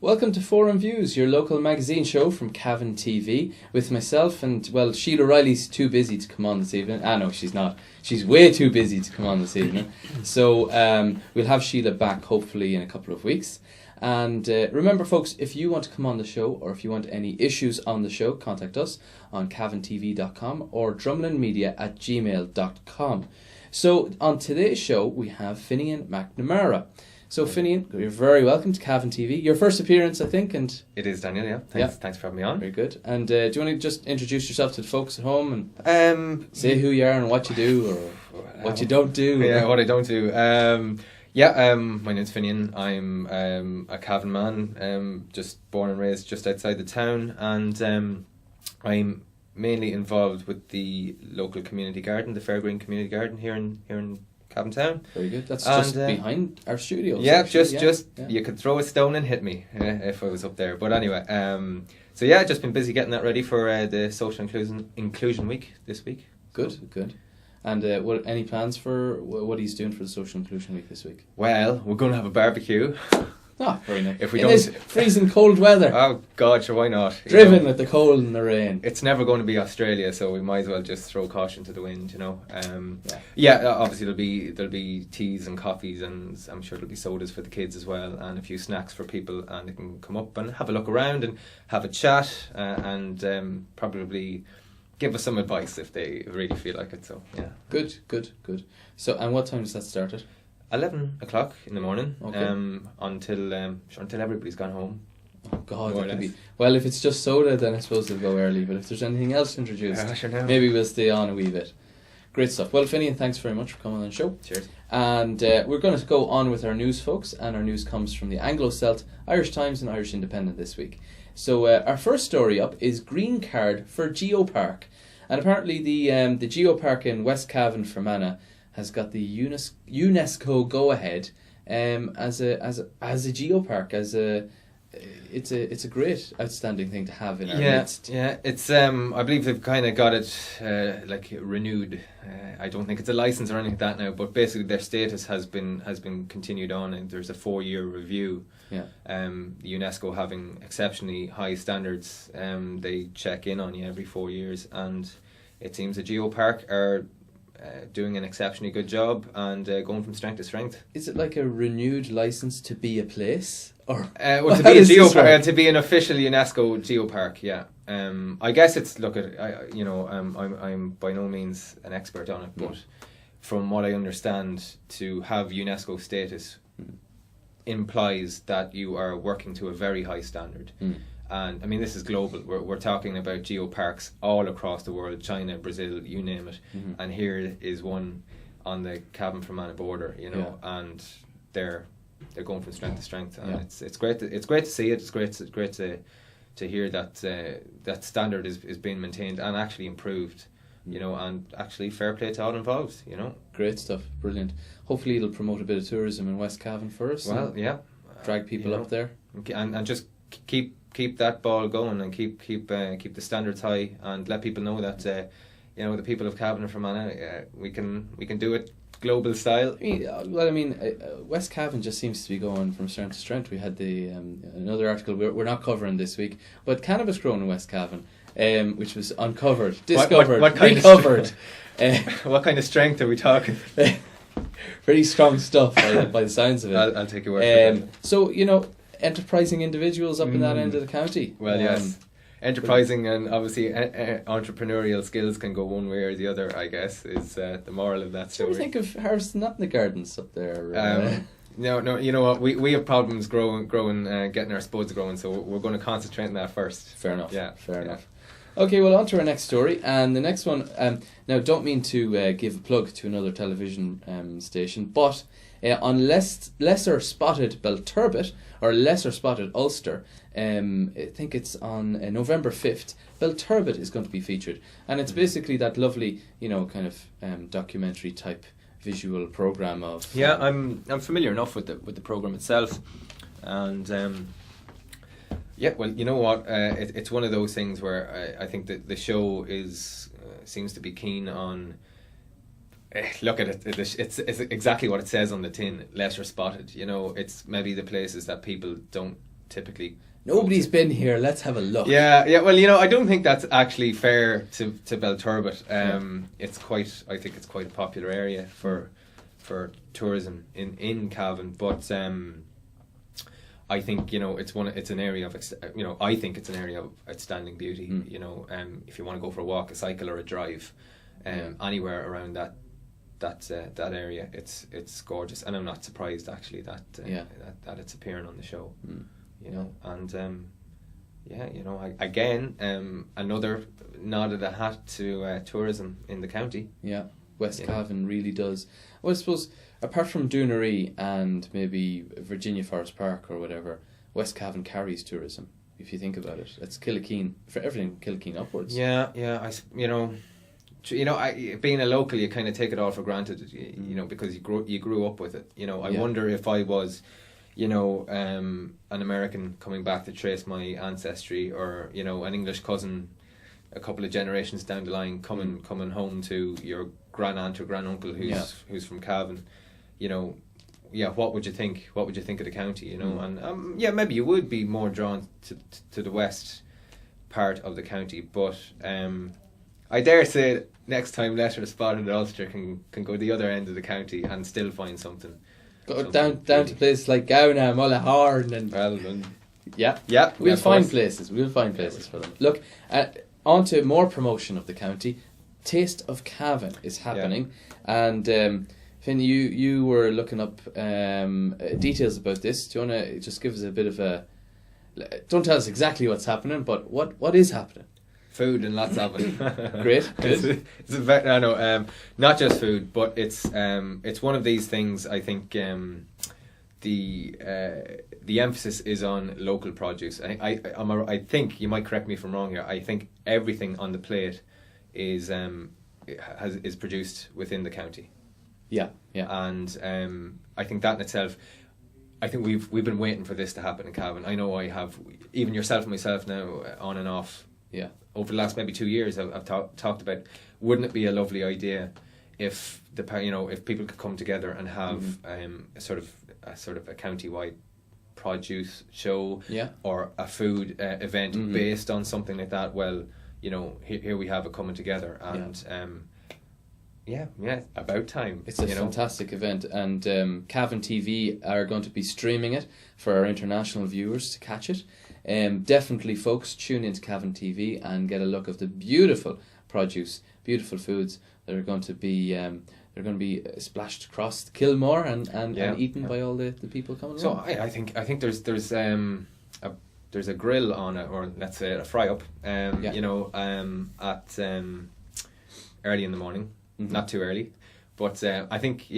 Welcome to Forum Views, your local magazine show from Cavan TV, with myself and, well, Sheila Riley's too busy to come on this evening. No, she's not. She's way too busy to come on this evening. So we'll have Sheila back hopefully in a couple of weeks. And remember, folks, if you want to come on the show or if you want any issues on the show, contact us on cavantv.com or drumlinmedia@gmail.com. So on today's show, we have Finian McNamara. So, Finian, you're very welcome to Cavan TV. Your first appearance, I think, and it is, Daniel. Yeah, thanks for having me on. Very good. And do you want to just introduce yourself to the folks at home and say who you are and what you do, or what you don't do? Yeah, what I don't do. My name's Finian. I'm a Cavan man. Just born and raised just outside the town, and I'm mainly involved with the local community garden, the Fairgreen Community Garden here in Cavan Town. Very good. That's just behind our studios. Yeah, just you could throw a stone and hit me if I was up there. But anyway, just been busy getting that ready for the Social Inclusion Week this week. Good. And what any plans for what he's doing for the Social Inclusion Week this week? Well, we're going to have a barbecue. Oh, very nice. If we don't, this freezing cold weather. Oh God, sure, why not? Driven with the cold and the rain. It's never going to be Australia, so we might as well just throw caution to the wind, you know. Obviously there'll be teas and coffees, and I'm sure there'll be sodas for the kids as well, and a few snacks for people, and they can come up and have a look around and have a chat, and probably give us some advice if they really feel like it. So yeah. Good. So, and what time does that start at? 11 o'clock in the morning. Okay. Until everybody's gone home. Oh God, that could be. Well, if it's just soda, then I suppose they'll go early. But if there's anything else introduced, maybe we'll stay on a wee bit. Great stuff. Well, Finian, thanks very much for coming on the show. Cheers. And we're going to go on with our news, folks. And our news comes from the Anglo, Celt, Irish Times, and Irish Independent this week. So our first story up is Green Card for Geopark, and apparently the Geopark in West Cavan, Fermanagh, has got the UNESCO go ahead as a geopark, it's a great outstanding thing to have in our midst. Yeah, it's I believe they've kind of got it renewed. I don't think it's a license or anything like that now, but basically their status has been continued on, and there's a 4-year review. Yeah. UNESCO having exceptionally high standards. They check in on you every 4 years, and it seems the geopark are doing an exceptionally good job and going from strength to strength. Is it like a renewed license to be a place, or to be a geopark, to be an official UNESCO geopark? Yeah. I guess it's I'm by no means an expert on it, but from what I understand, to have UNESCO status implies that you are working to a very high standard. And I mean, this is global. We're talking about geoparks all across the world, China, Brazil, you name it. And here is one on the Cavan-Fermanagh border, you know, and they're going from strength to strength, and it's great. It's great to see it. It's great to hear that that standard is being maintained and actually improved, you know, and actually fair play to all involved, you know. Great stuff, brilliant. Hopefully it'll promote a bit of tourism in West Cavan for us. Well, yeah, drag people up there, and just keep that ball going, and keep the standards high, and let people know that the people of Cavan and Fermanagh, we can do it global style. West Cavan just seems to be going from strength to strength. We had the another article we're not covering this week, but cannabis grown in West Cavan, which was uncovered, discovered, what kind recovered. What kind of strength are we talking? Pretty strong stuff by the sounds of it. I'll take your word for that. So, enterprising individuals up in that end of the county. Well, yes. Enterprising and obviously entrepreneurial skills can go one way or the other, I guess, is the moral of that story. What do you think of harvesting that in the gardens up there? No, you know what? We have problems growing, getting our spuds growing, so we're going to concentrate on that first. Fair enough. Yeah, fair enough. Okay, well, on to our next story, and the next one. Now, don't mean to give a plug to another television station, but on lesser spotted Belturbet or lesser spotted Ulster, I think it's on November 5th. Belturbet is going to be featured, and it's basically that lovely, kind of documentary type visual program of. Yeah, I'm familiar enough with the program itself, and. Yeah, well, you know what? It's one of those things where I think that the show seems to be keen on. Look at it. It's exactly what it says on the tin. Lesser spotted. It's maybe the places that people don't typically. Nobody's been here. Let's have a look. Yeah. Well, you know, I don't think that's actually fair to Belturbet. I think it's quite a popular area for tourism in Cavan, but I think, you know, it's an area of I think it's an area of outstanding beauty. You know, if you want to go for a walk, a cycle, or a drive, anywhere around that area, it's gorgeous, and I'm not surprised actually that it's appearing on the show. You know, and you know, again, another nod of the hat to tourism in the county. Yeah, West Cavan really does. Well, I suppose apart from Doonery and maybe Virginia Forest Park or whatever, West Cavan carries tourism. If you think about it, it's Killikeen for everything. Killikeen upwards. Yeah. Being a local, you kind of take it all for granted. You know, because you grew up with it. You know, I wonder if I was, you know, an American coming back to trace my ancestry, or, you know, an English cousin a couple of generations down the line coming home to your grand aunt or grand uncle who's from Cavan, you know, what would you think? What would you think of the county? You know, and maybe you would be more drawn to the west part of the county, but I dare say next time Letter Spotted Ulster can go the other end of the county and still find something. Go down to places like Gowna, Mullaghorn, and we'll find places. We'll find places for them. Look, on to more promotion of the county. Taste of Cavan is happening, and Finn, you were looking up details about this. Do you want to just give us a bit of a? Don't tell us exactly what's happening, but what is happening? Food and lots of it. Great. Not just food, but it's one of these things. I think the emphasis is on local produce. I think, you might correct me if I'm wrong here, I think everything on the plate is produced within the county. Yeah. And I think that in itself, I think we've been waiting for this to happen in Cavan. I know I have, even yourself and myself now, on and off. Yeah. Over the last maybe 2 years, I've talked about, wouldn't it be a lovely idea if if people could come together and have a sort of a county-wide produce show, or a food event based on something like that. Well, you know, here we have it coming together, and about time. It's a fantastic event, and Cavan TV are going to be streaming it for our international viewers to catch it. Definitely, folks, tune into Cavan TV and get a look of the beautiful produce, beautiful foods that are going to be splashed across Kilmore and eaten by all the people coming along. So I think there's a grill on it, or let's say a fry up, at early in the morning, not too early, but I think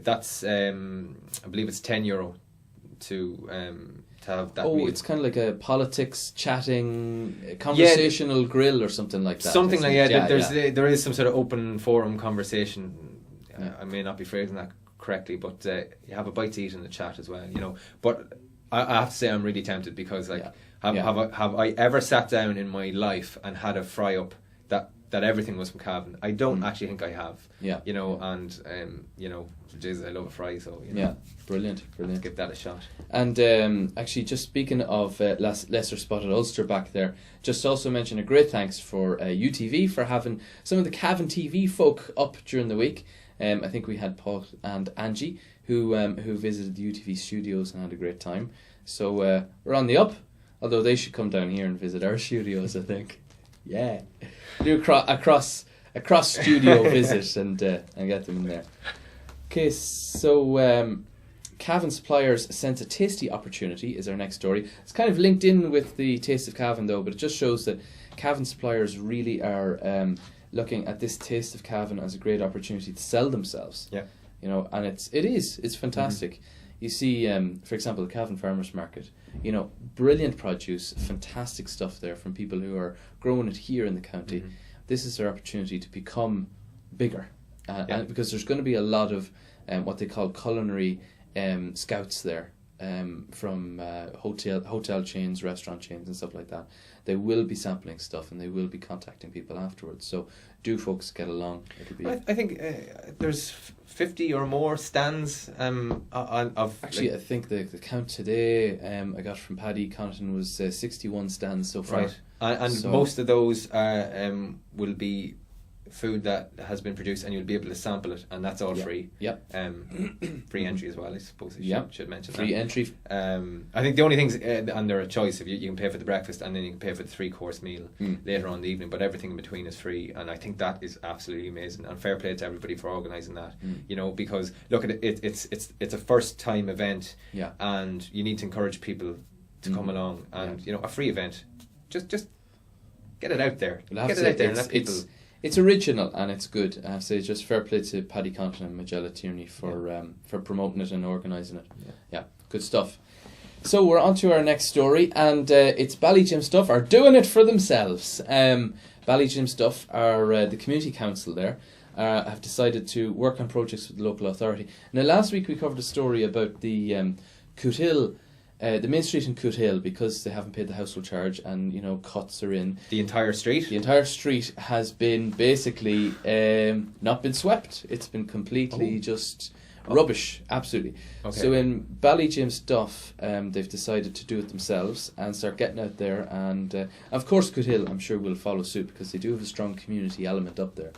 that's I believe it's €10 to have that meal. It's kind of like a politics chatting conversational grill or something like that. Something like there is some sort of open forum conversation. I may not be phrasing that correctly, but you have a bite to eat in the chat as well, you know. But I have to say I'm really tempted, because have I ever sat down in my life and had a fry up that everything was from Cavan? I don't actually think I have. Yeah. You know, and Jesus, I love a fry, so brilliant. Let's give that a shot. And actually, just speaking of Lesser Spotted Ulster back there, just also mention a great thanks for UTV for having some of the Cavan TV folk up during the week. I think we had Paul and Angie who visited the UTV studios and had a great time. So we're on the up, although they should come down here and visit our studios, I think. Yeah, do a cross studio visit and get them in there. Okay, so Cavan Suppliers Sense a Tasty Opportunity is our next story. It's kind of linked in with the Taste of Cavan though, but it just shows that Cavan Suppliers really are looking at this Taste of Cavan as a great opportunity to sell themselves. Yeah, you know, and it's fantastic. You see, for example, the Cavan Farmers Market. You know, brilliant produce, fantastic stuff there from people who are growing it here in the county. This is their opportunity to become bigger, and because there's going to be a lot of what they call culinary scouts there from hotel chains, restaurant chains and stuff like that. They will be sampling stuff and they will be contacting people afterwards. So do folks get along. It'll be. I think there's 50 or more stands of. Actually, I think the count today I got from Paddy Connaughton was 61 stands so far. Right, and so most of those will be food that has been produced, and you'll be able to sample it, and that's all free. Yep. Free entry as well, I suppose. Should mention free that. Entry. I think the only things, and they're a choice. If you can pay for the breakfast, and then you can pay for the 3-course meal later on in the evening. But everything in between is free, and I think that is absolutely amazing. And fair play to everybody for organising that. You know, because look at it, it's a first time event. Yeah. And you need to encourage people to come along, and you know, a free event. Just get it out there. Get it out there and let people. It's original and it's good. I have to say, just fair play to Paddy Connaughton and Magella Tierney for promoting it and organising it. Yeah, good stuff. So we're on to our next story, and it's Ballygymstuff are doing it for themselves. Ballygymstuff are the community council there. Have decided to work on projects with the local authority. Now, last week we covered a story about the Cootehill. The main street in Cootehill, because they haven't paid the household charge and, you know, cuts are in. The entire street? The entire street has been basically not been swept. It's been completely just rubbish, absolutely. Okay. So in Ballygymstuff, they've decided to do it themselves and start getting out there. And of course Cootehill, I'm sure, will follow suit because they do have a strong community element up there.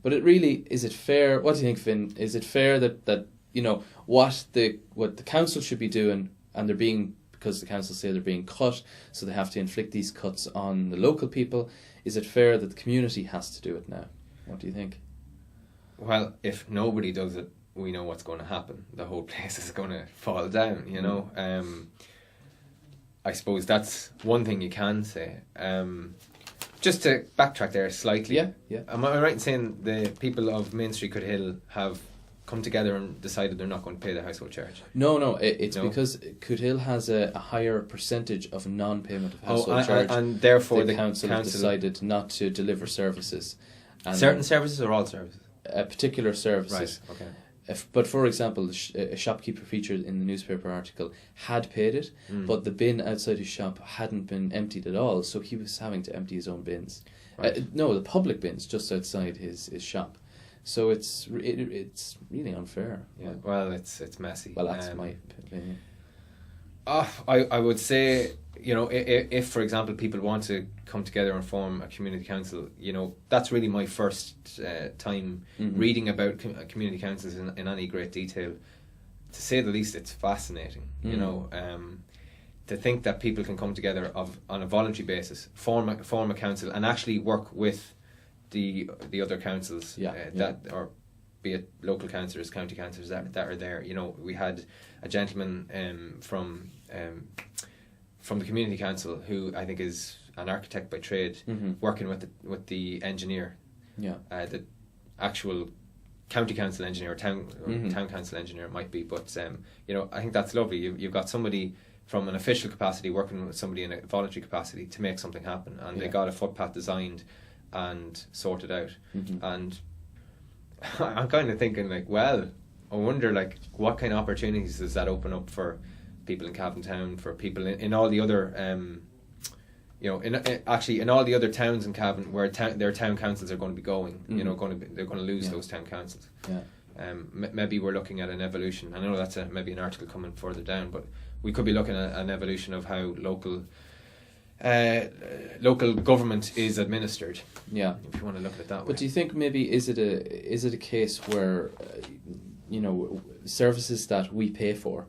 But it really, is it fair? What do you think, Finn? Is it fair that you know, what the council should be doing, and they're being, because the council say they're being cut, so they have to inflict these cuts on the local people. Is it fair that the community has to do it now? What do you think? Well, if nobody does it, we know what's going to happen. The whole place is going to fall down, you know. I suppose that's one thing you can say. Just to backtrack there slightly. Yeah. Am I right in saying the people of Main Street Cootehill have come together and decided they're not going to pay the household charge? No, it's because Cootehill has a higher percentage of non-payment of household charge, and therefore the council have decided not to deliver services. And certain services or all services? Particular services. Right, okay. But for example, a shopkeeper featured in the newspaper article had paid it, but the bin outside his shop hadn't been emptied at all, so he was having to empty his own bins. Right. No, the public bins just outside his shop. So it's really unfair. Yeah. Well, it's messy. Well, that's my opinion. I would say, you know, if for example people want to come together and form a community council, you know, that's really my first time reading about community councils in any great detail. To say the least, it's fascinating. You know, to think that people can come together on a voluntary basis, form a council, and actually work with the other councils that or be it local councillors, county councillors that are there. You know, we had a gentleman from the community council who I think is an architect by trade, working with the engineer, the actual county council engineer, town council engineer it might be. But you know, I think that's lovely. You've got somebody from an official capacity working with somebody in a voluntary capacity to make something happen, and they got a footpath designed and sorted out. And I'm kind of thinking, like, well, I wonder, like, what kind of opportunities does that open up for people in Cavan Town, for people in all the other you know, in all the other towns in Cavan where their town councils are going to be going. You know, they're going to lose those town councils. Maybe we're looking at an evolution. I know that's maybe an article coming further down, but we could be looking at an evolution of how local government is administered. Yeah, if you want to look at it that way. But do you think maybe is it a case where you know, services that we pay for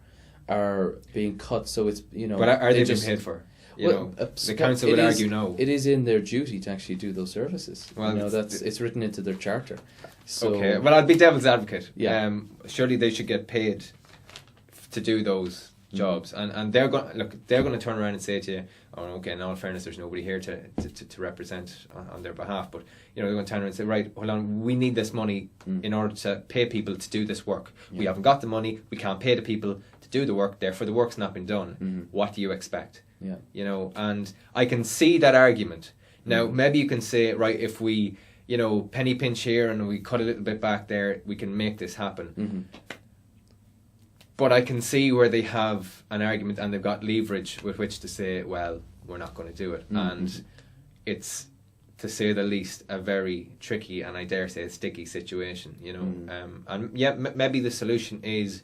are being cut? So it's, you know, but are they being paid for? You know, the council would argue no. It is in their duty to actually do those services. Well, you know, it's written into their charter. So, okay, well, I'll be devil's advocate. Yeah. Surely they should get paid to do those jobs, and they're going to turn around and say to you, oh, okay, in all fairness, there's nobody here to represent on their behalf, but you know, they're going to turn around and say, right, hold on, we need this money in order to pay people to do this work. We haven't got the money, we can't pay the people to do the work, therefore the work's not been done. What do you expect? You know, and I can see that argument. Now, maybe you can say, right, if we, you know, penny pinch here and we cut a little bit back there, we can make this happen. But I can see where they have an argument and they've got leverage with which to say, well, we're not going to do it. And it's, to say the least, a very tricky and I dare say a sticky situation, you know. And yeah, maybe the solution is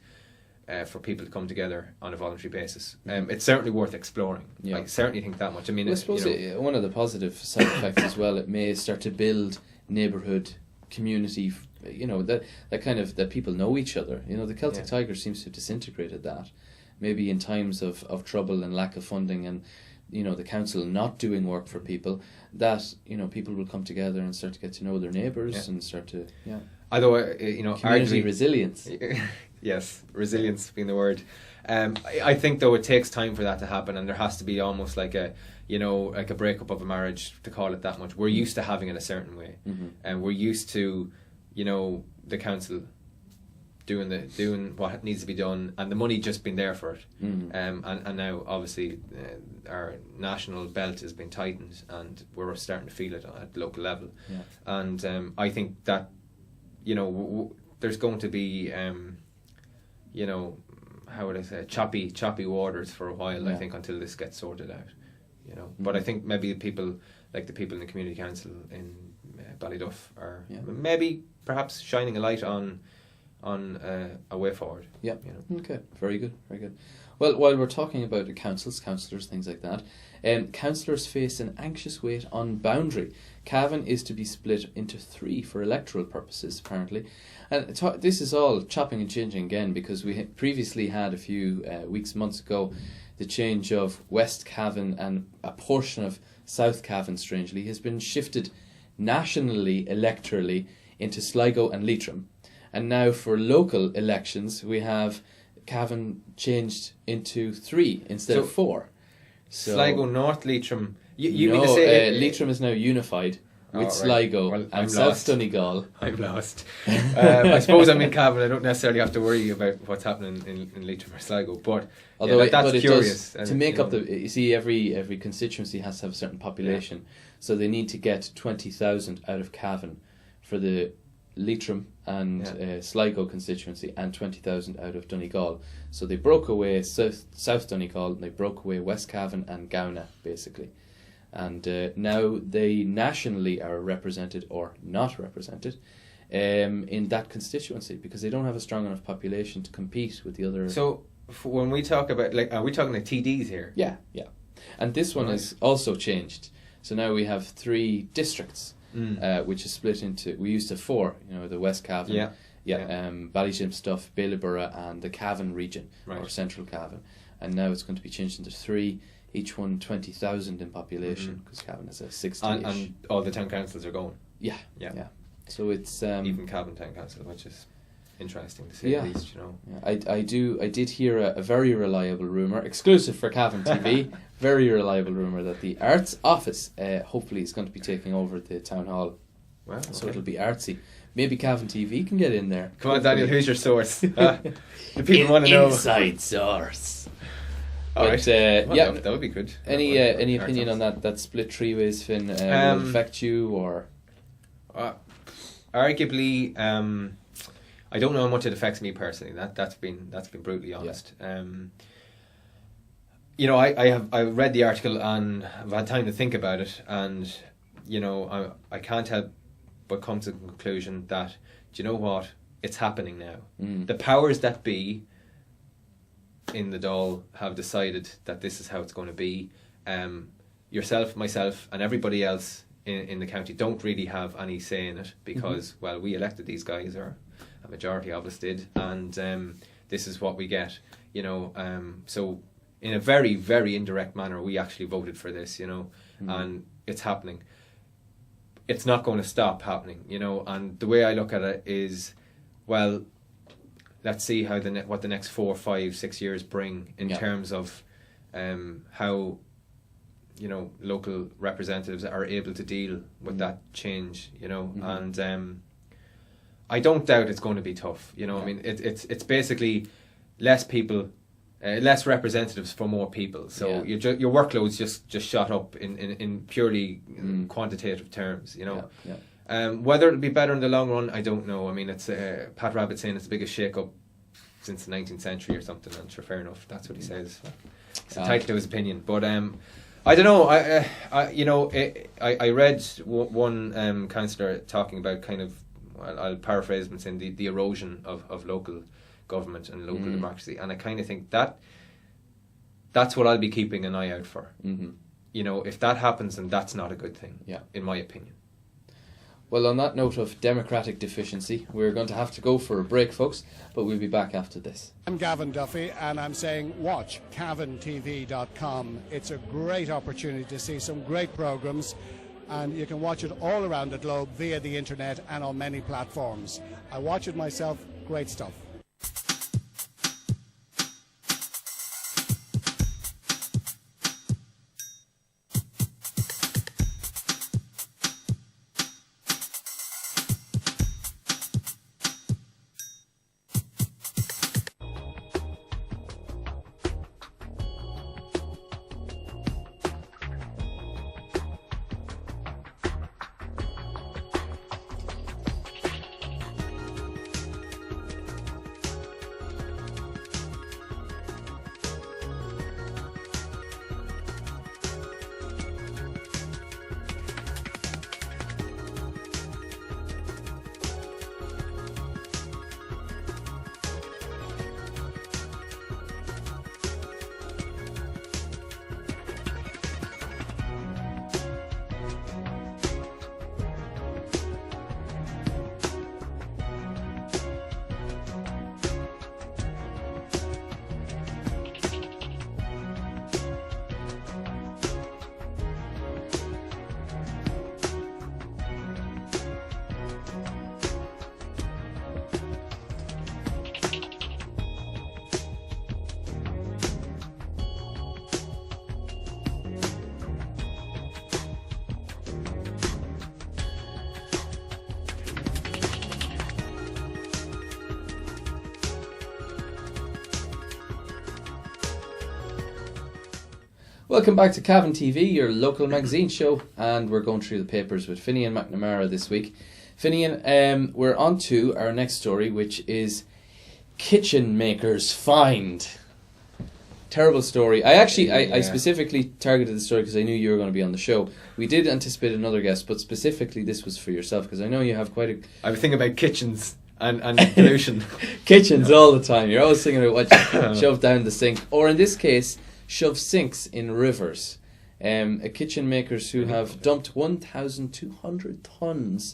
for people to come together on a voluntary basis. It's certainly worth exploring. Yeah. I certainly think that much. I mean, I suppose one of the positive side effects as well, it may start to build neighbourhood community, you know, that kind of, that people know each other. You know, the Celtic Tiger seems to have disintegrated that. Maybe in times of trouble and lack of funding and, you know, the council not doing work for people, that, you know, people will come together and start to get to know their neighbours and start to, although, you know, community resilience. Yes, resilience being the word. I think, though, it takes time for that to happen, and there has to be almost like a, you know, like a breakup of a marriage, to call it that much. We're used to having it a certain way, and we're used to, you know, the council doing what needs to be done, and the money just being there for it. And now, obviously, our national belt has been tightened, and we're starting to feel it at local level. And I think that, you know, there's going to be, you know, how would I say, choppy waters for a while. I think, until this gets sorted out. You know, but I think maybe people like the people in the community council in Ballyduff are maybe perhaps shining a light on a way forward. Yeah. You know. Okay. Very good. Very good. Well, while we're talking about the councillors, things like that, councillors face an anxious wait on boundary. Cavan is to be split into 3 for electoral purposes, apparently. And this is all chopping and changing again, because we previously had a few months ago, the change of West Cavan, and a portion of South Cavan, strangely, has been shifted nationally, electorally, into Sligo and Leitrim. And now for local elections, we have Cavan changed into 3 instead of 4. So Sligo, North Leitrim. You no, mean to say Leitrim is now unified with Sligo and South Donegal. I'm lost. I suppose I'm in Cavan. I don't necessarily have to worry about what's happening in Leitrim or Sligo. But although that's curious. To make up you see, every constituency has to have a certain population, so they need to get 20,000 out of Cavan for the Leitrim and Sligo constituency, and 20,000 out of Donegal. So they broke away South Donegal, and they broke away West Cavan and Gowna, basically. And now they nationally are represented or not represented in that constituency, because they don't have a strong enough population to compete with the other. So when we talk about, like, are we talking like TDs here? Yeah. And this one is also changed. So now we have 3 districts. Which is split into, we used to 4, you know, the West Cavan, Ballyjimstuff, Bailieborough, and the Cavan region, or Central Cavan, and now it's going to be changed into 3, each one 20,000 in population, because Cavan is a 60-ish. And all the town councils are going. Yeah. So it's even Cavan Town Council, which is interesting to say at least, you know. I did hear a very reliable rumour, exclusive for Cavan TV, very reliable rumour that the Arts Office hopefully is going to be taking over the Town Hall. Wow, okay. So it'll be artsy. Maybe Cavan TV can get in there. Come on, Daniel, who's your source? The people want to know. Inside source. Alright, that would be good. Any opinion on that split 3 ways, Finn? Will it affect you, or? Arguably, I don't know how much it affects me personally. That's been brutally honest. You know, I read the article and I've had time to think about it, and you know, I can't help but come to the conclusion that, do you know what, it's happening now. The powers that be in the Dáil have decided that this is how it's going to be. Yourself, myself, and everybody else in the county don't really have any say in it, because well, we elected these guys, or a majority of us did, and this is what we get, you know. So in a very, very indirect manner, we actually voted for this, you know, and it's happening. It's not going to stop happening, you know. And the way I look at it is, well, let's see how what the next 4, 5, 6 years bring in terms of how, you know, local representatives are able to deal with that change, you know. And I don't doubt it's going to be tough, you know. I mean, it's basically less people, less representatives for more people. So your workload's just shot up in purely quantitative terms, you know. Whether it'll be better in the long run, I don't know. I mean, it's Pat Rabbit saying it's the biggest shake-up since the 19th century or something. And sure, fair enough. That's what he says. It's entitled to his opinion. But I don't know. I read one councillor talking about kind of, I'll paraphrase him, saying the erosion of local government and local democracy, and I kind of think that's what I'll be keeping an eye out for. If that happens, then that's not a good thing, in my opinion. Well, on that note of democratic deficiency, we're going to have to go for a break, folks, but we'll be back after this. I'm Gavin Duffy, and I'm saying watch cavintv.com. It's a great opportunity to see some great programmes, and you can watch it all around the globe via the internet and on many platforms. I watch it myself. Great stuff. Welcome back to Cavan TV, your local magazine show, and we're going through the papers with Finian McNamara this week. Finian, we're on to our next story, which is Kitchen Makers Fined. Terrible story. I specifically targeted the story because I knew you were going to be on the show. We did anticipate another guest, but specifically this was for yourself because I know you have quite a... I was thinking about kitchens and pollution. Kitchens all the time. You're always thinking about what you shove down the sink. Or in this case, shove sinks in rivers. Kitchen makers who have dumped 1,200 tons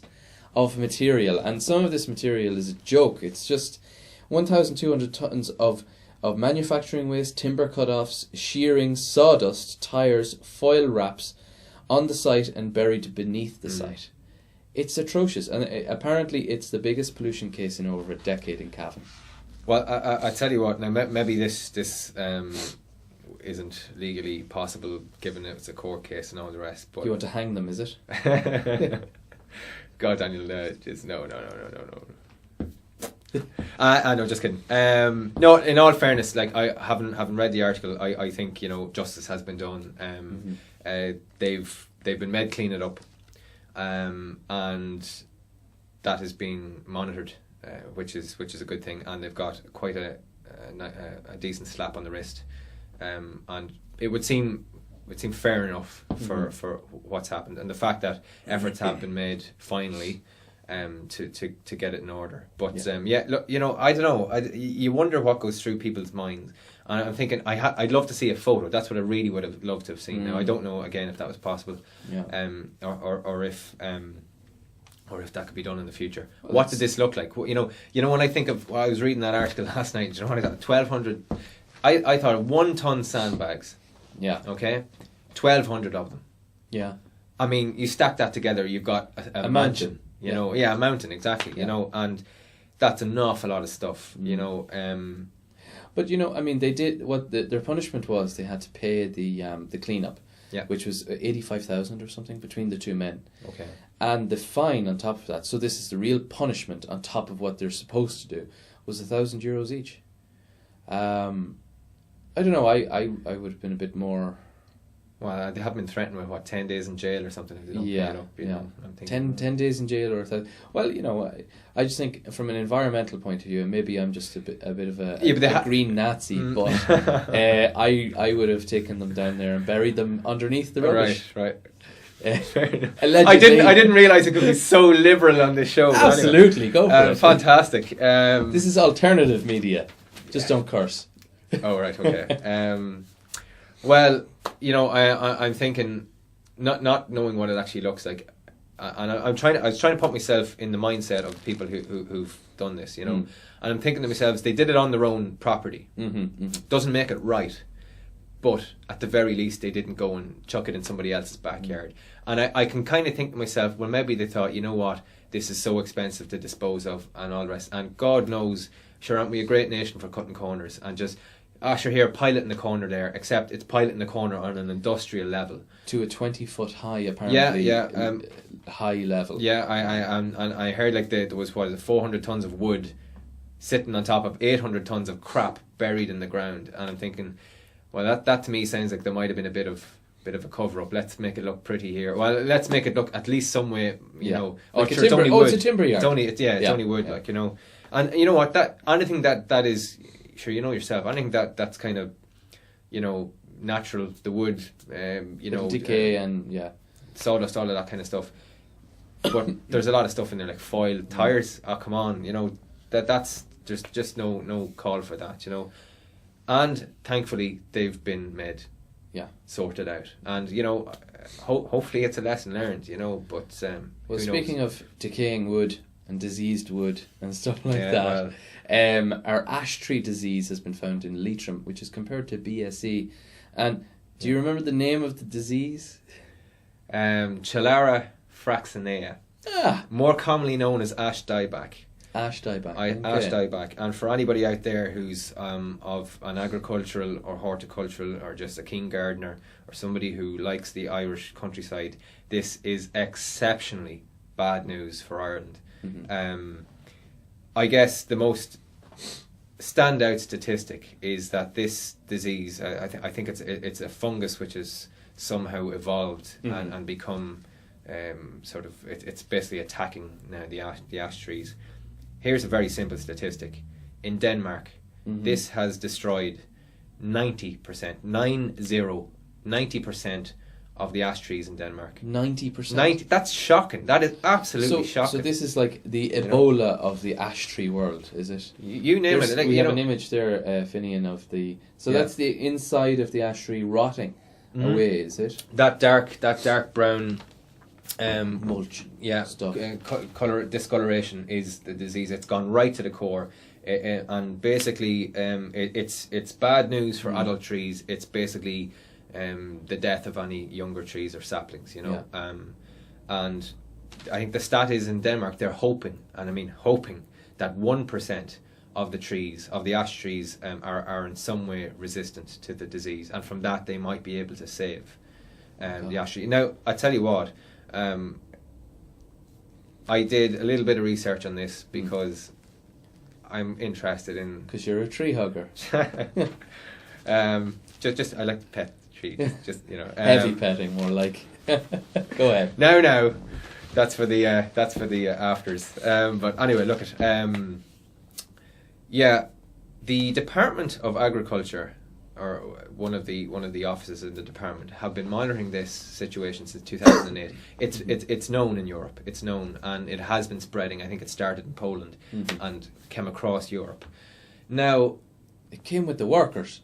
of material, and some of this material is a joke. It's just 1,200 tons of manufacturing waste, timber cut-offs, shearing, sawdust, tyres, foil wraps on the site and buried beneath the site. It's atrocious, and apparently it's the biggest pollution case in over a decade in Cavan. Well, I tell you what, now maybe this isn't legally possible given it's a court case and all the rest. But you want to hang them, is it? God, Daniel, just no. No, just kidding. No, in all fairness, like I haven't read the article. I think justice has been done. They've been made clean it up, and that is being monitored, which is a good thing. And they've got quite a decent slap on the wrist. And it would seem fair enough for what's happened, and the fact that efforts have been made finally to get it in order. But look, I don't know. You wonder what goes through people's minds, and I'm thinking I'd love to see a photo. That's what I really would have loved to have seen. Now I don't know again if that was possible, or if that could be done in the future. Well, what did this look like? When I think of, I was reading that article last night. Do you know what I thought? 1,200. I thought 1 ton sandbags. Yeah. Okay? 1,200 of them. Yeah. I mean, you stack that together, you've got a mountain. A mountain, exactly. Yeah. And that's an awful lot of stuff. But they did what their punishment was. They had to pay the cleanup, which was 85,000 or something between the two men. Okay. And the fine on top of that. So this is the real punishment on top of what they're supposed to do. Was €1,000 each. I don't know. I would have been a bit more Well, they have been threatened with 10 days in jail or something if they don't pay it up. You know, I'm thinking 10 days in jail or well, you know, I just think from an environmental point of view, maybe I'm just a bit of a green Nazi, but I would have taken them down there and buried them underneath the rubbish. Right. I didn't realise it could be so liberal on this show. Absolutely, anyway. go for it. Fantastic. This is alternative media. Just don't curse. Oh right, okay. Well, you know, I'm thinking, not knowing what it actually looks like, and I was trying to put myself in the mindset of people who've done this, you know, and I'm thinking to myself, they did it on their own property. Doesn't make it right, but at the very least, they didn't go and chuck it in somebody else's backyard. And I can kind of think to myself, well, maybe they thought, you know what, this is so expensive to dispose of, and all the rest. And God knows, sure, aren't we a great nation for cutting corners and just. Asher here, pilot in the corner there, except it's pilot in the corner on an industrial level. To a 20-foot high, apparently. High level. Yeah, I heard like there was 400 tons of wood sitting on top of 800 tons of crap buried in the ground, and I'm thinking, well, that to me sounds like there might have been a bit of a cover up. Let's make it look pretty here. Well, let's make it look at least some way, you know. Like it's only wood. It's a timber yard. It's only wood, like, you know. And you know what? Anything that is. Sure, you know yourself. I think that's kind of, you know, natural. The wood, you know, decay and sawdust, all of that kind of stuff. But there's a lot of stuff in there like foil, tires. Oh, come on, you know that's just no call for that, you know. And thankfully they've been made, sorted out. And you know, hopefully it's a lesson learned, you know. But well, speaking of decaying wood and diseased wood and stuff like that. Well, our ash tree disease has been found in Leitrim, which is compared to BSE. And do you remember the name of the disease? Chelara fraxinea, more commonly known as ash dieback. Ash dieback. Ash dieback. And for anybody out there who's of an agricultural or horticultural or just a keen gardener or somebody who likes the Irish countryside, this is exceptionally bad news for Ireland. I guess the most standout statistic is that this disease, I think it's a fungus which has somehow evolved and become sort of, it's basically attacking now the ash trees. Here's a very simple statistic. In Denmark, this has destroyed 90% of the ash trees in Denmark. 90%? That's shocking. That is absolutely shocking. So this is like the Ebola of the ash tree world, is it? You name it. Like, we have an image there, Finian, of the... So that's the inside of the ash tree rotting away, is it? That dark brown... mulch stuff. Color discoloration is the disease. It's gone right to the core. And basically, it's bad news for adult trees. It's basically... the death of any younger trees or saplings, you know. And I think the stat is in Denmark, they're hoping that 1% of the trees, of the ash trees, are in some way resistant to the disease, and from that they might be able to save the ash tree. Now, I tell you what, I did a little bit of research on this because I'm interested in... Because you're a tree hugger. Just I like to pet trees, just, you know. Heavy petting, more like. Go ahead. No, that's for the afters. But anyway, look at the Department of Agriculture, or one of the offices in the department, have been monitoring this situation since 2008. It's known in Europe. It's known, and it has been spreading. I think it started in Poland and came across Europe. Now, it came with the workers.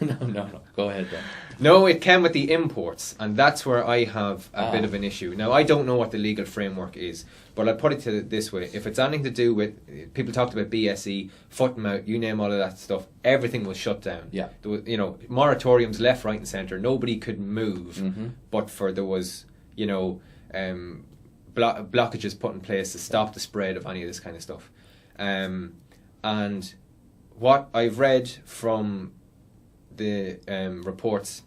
No. Go ahead then. No, it came with the imports, and that's where I have a bit of an issue. Now, I don't know what the legal framework is, but I'll put it this way. If it's anything to do with... People talked about BSE, foot and mouth, you name all of that stuff. Everything was shut down. Yeah. There was, you know, moratoriums left, right and centre. Nobody could move, but there was, you know, blockages put in place to stop the spread of any of this kind of stuff. And what I've read from the reports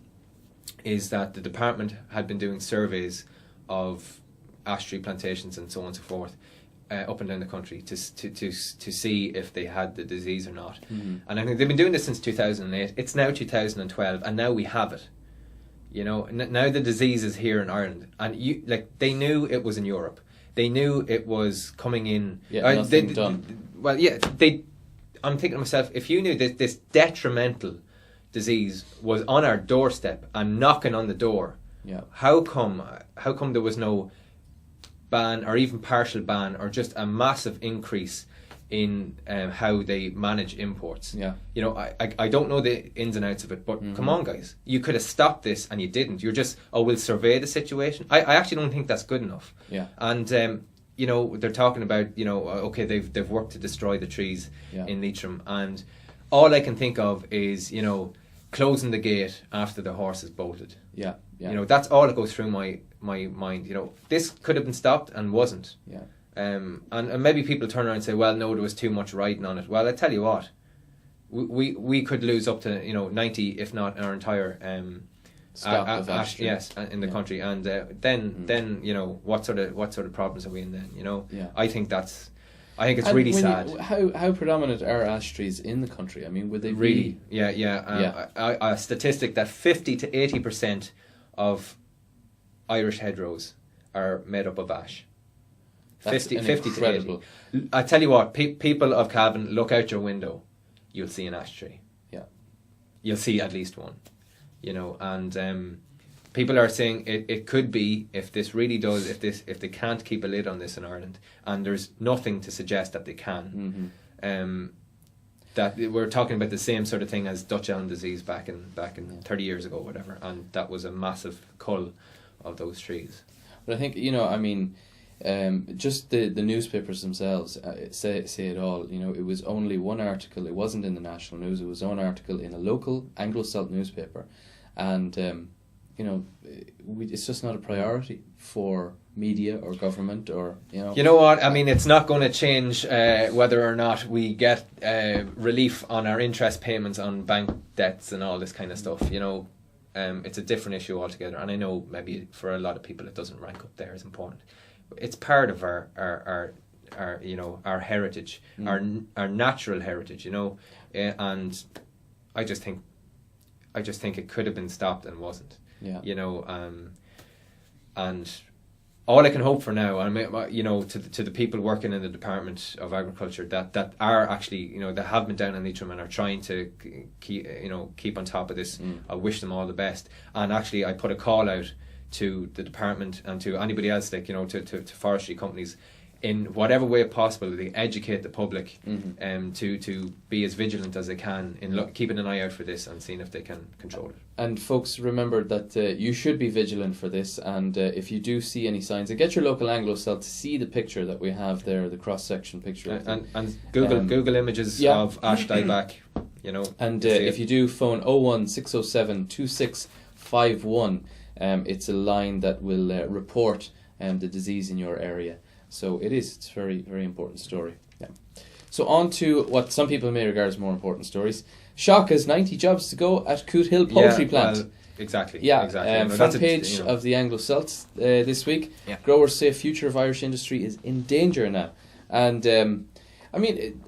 is that the department had been doing surveys of ash tree plantations and so on and so forth up and down the country to see if they had the disease or not. And I think they've been doing this since 2008. It's now 2012, and now we have it. You know, now the disease is here in Ireland, and they knew it was in Europe. They knew it was coming in. Yeah, nothing done. Well, yeah, I'm thinking to myself, if you knew this detrimental disease was on our doorstep and knocking on the door, how come there was no ban or even partial ban or just a massive increase in how they manage imports? Yeah. You know, I don't know the ins and outs of it, but come on, guys, you could have stopped this and you didn't. You're just, we'll survey the situation. I actually don't think that's good enough. Yeah. And you know, they're talking about, you know, okay, they've worked to destroy the trees in Leitrim, and all I can think of is, you know, closing the gate after the horse is bolted. Yeah. You know, that's all that goes through my mind. You know, this could have been stopped and wasn't. Yeah. And maybe people turn around and say, well, no, there was too much riding on it. Well, I tell you what, we could lose up to, you know, 90, if not our entire stock of ash tree. Yes, in the country, and then you know, what sort of problems are we in then? You know, I think it's really sad. How predominant are ash trees in the country? I mean, would they really? A statistic that 50 to 80% of Irish hedgerows are made up of ash. That's 50 incredible. to 80. I tell you what, people of Cavan, look out your window, you'll see an ash tree. Yeah, you'll see at least one. You know, and people are saying it could be, if this really does, if they can't keep a lid on this in Ireland, and there's nothing to suggest that they can. That we're talking about the same sort of thing as Dutch elm disease back in 30 years ago, whatever, and that was a massive cull of those trees. But I think, you know, I mean, just the newspapers themselves say it all. You know, it was only one article. It wasn't in the national news. It was one article in a local Anglo Celt newspaper, and you know, it's just not a priority for media or government or, you know. You know what? I mean, it's not going to change whether or not we get relief on our interest payments on bank debts and all this kind of stuff. You know, it's a different issue altogether. And I know maybe for a lot of people it doesn't rank up there as important. It's part of our you know, our heritage, our natural heritage. You know, and I just think it could have been stopped and wasn't. Yeah. You know, and all I can hope for now, I mean, you know, to the people working in the Department of Agriculture that are actually, you know, that have been down in Leitrim and are trying to keep on top of this. I wish them all the best. And actually, I put a call out to the department and to anybody else, like, you know, to forestry companies, in whatever way possible, they educate the public to be as vigilant as they can in keeping an eye out for this and seeing if they can control it. And folks, remember that you should be vigilant for this, and if you do see any signs, get your local Anglo Celt to see the picture that we have there, the cross-section picture. And Google images of ash dieback, you know. And if you do, phone 01607 2651. It's a line that will report the disease in your area. So it's a very, very important story. Yeah. So on to what some people may regard as more important stories. Shock has 90 jobs to go at Coot Hill Poultry Plant. Well, exactly. Yeah, exactly. Front page of the Anglo Celt this week. Yeah. Growers say future of Irish industry is in danger now. And I mean,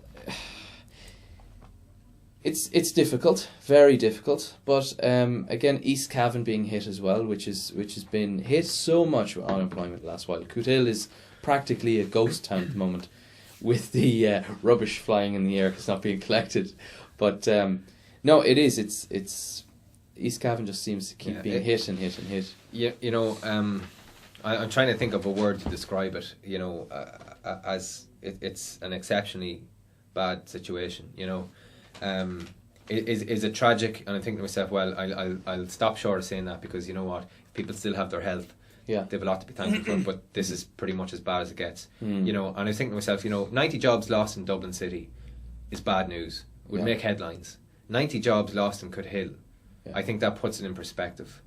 it's difficult, very difficult. But again, East Cavan being hit as well, which has been hit so much with unemployment the last while. Coot Hill is practically a ghost town at the moment, with the rubbish flying in the air because it's not being collected. But no, it is. It's East Cavan just seems to keep being hit and hit and hit. Yeah, you know, I'm trying to think of a word to describe it. You know, as it's an exceptionally bad situation. You know, is it tragic? And I think to myself, well, I'll stop short of saying that, because you know what, people still have their health. Yeah, they have a lot to be thankful for, but this is pretty much as bad as it gets. You know, and I think to myself, you know, 90 jobs lost in Dublin City is bad news. Would make headlines. 90 jobs lost in Coot Hill. Yeah. I think that puts it in perspective.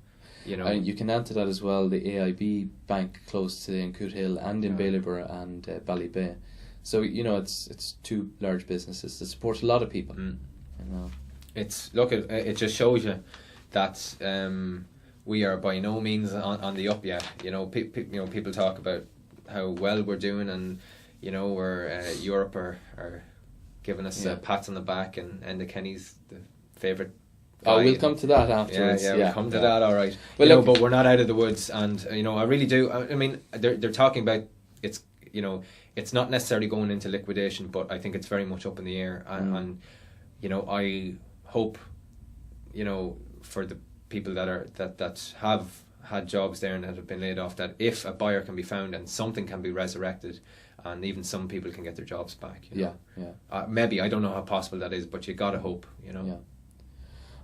You know, and you can add to that as well the AIB bank closed today in Coot Hill and in Bailieborough and Ballybay. So you know, it's two large businesses that support a lot of people. You know, it just shows you that. We are by no means on the up yet. You know, people talk about how well we're doing, and you know, we're Europe are giving us pats on the back, and Enda Kenny's the favourite Oh, we'll come to that afterwards. Yeah, we'll come to that. All right. Well, look, but we're not out of the woods, and I really do. I mean, they're talking about it's it's not necessarily going into liquidation, but I think it's very much up in the air, and I hope for the people that have had jobs there and that have been laid off, that if a buyer can be found and something can be resurrected, and even some people can get their jobs back. Maybe, I don't know how possible that is, but you gotta hope. Yeah.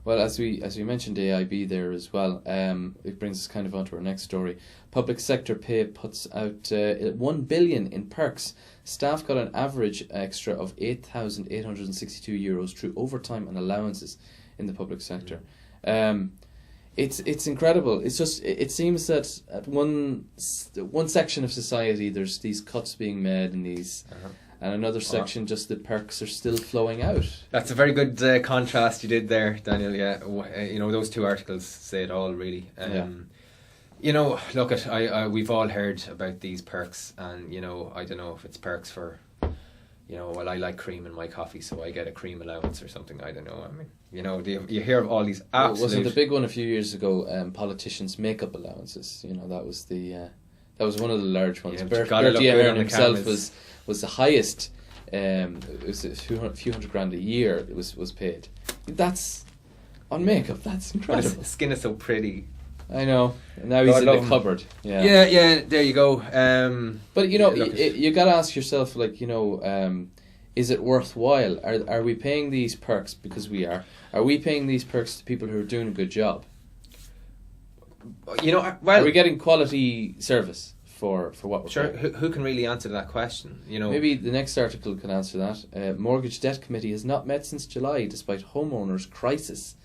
Well, as we mentioned AIB there as well, it brings us kind of onto our next story. Public sector pay puts out €1 billion in perks. Staff got an average extra of €8,862 through overtime and allowances in the public sector. It's incredible. It's just, it seems that at one section of society there's these cuts being made and these. And another section, just the perks are still flowing out. That's a very good contrast you did there, Daniel. Yeah, those two articles say it all, really. Look, we've all heard about these perks, and I don't know if it's perks for, well, I like cream in my coffee, so I get a cream allowance or something. I don't know. I mean, you hear of all these absolute. Wasn't the big one a few years ago? Politicians' makeup allowances. That was that was one of the large ones. Bertie Ahern himself was the highest. It was a few hundred grand a year. It was paid. That's on makeup. That's incredible. But his skin is so pretty. I know. And now he's in the cupboard. Yeah. There you go. But you got to ask yourself, is it worthwhile? Are we paying these perks because we are? Are we paying these perks to people who are doing a good job? Are we getting quality service for what we're paying? Who can really answer that question? Maybe the next article can answer that. Mortgage Debt Committee has not met since July despite homeowners' crisis.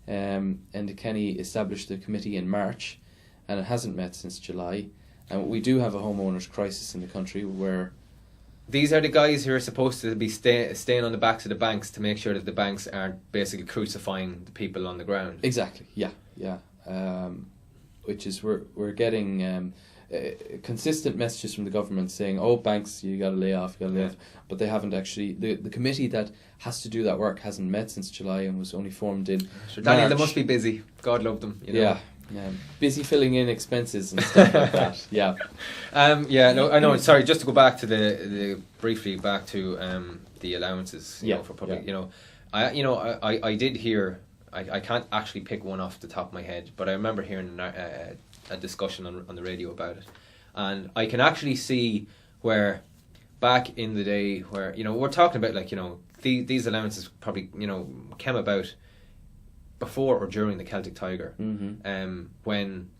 Enda Kenny established the committee in March, and it hasn't met since July. And we do have a homeowners' crisis in the country where. These are the guys who are supposed to be staying on the backs of the banks to make sure that the banks aren't basically crucifying the people on the ground. Exactly. Yeah. Which is we're getting consistent messages from the government saying, "Oh, banks, you got to lay off, but they haven't actually. The committee that has to do that work hasn't met since July and was only formed in Daniel, they must be busy. God love them. Yeah. Busy filling in expenses and stuff like that. Yeah. No, I know. Sorry, just to go back to the briefly back to the allowances. For public. Yeah. I did hear. I can't actually pick one off the top of my head, but I remember hearing a discussion on the radio about it, and I can actually see where back in the day where we're talking about these allowances probably came about before or during the Celtic Tiger, when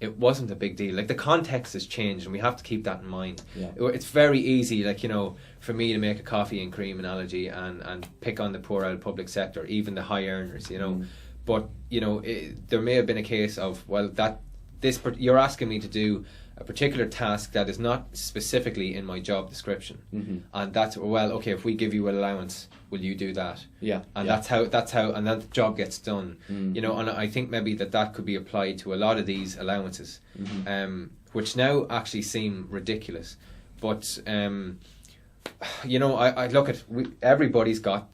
it wasn't a big deal. Like, the context has changed, and we have to keep that in mind. Yeah. It's very easy, for me to make a coffee and cream analogy and pick on the poor out of public sector, even the high earners, But there may have been a case of, well, you're asking me to do a particular task that is not specifically in my job description, and that's, well, okay, if we give you an allowance, will you do that? That's how and that job gets done. And I think maybe that could be applied to a lot of these allowances, which now actually seem ridiculous, but I look at everybody's got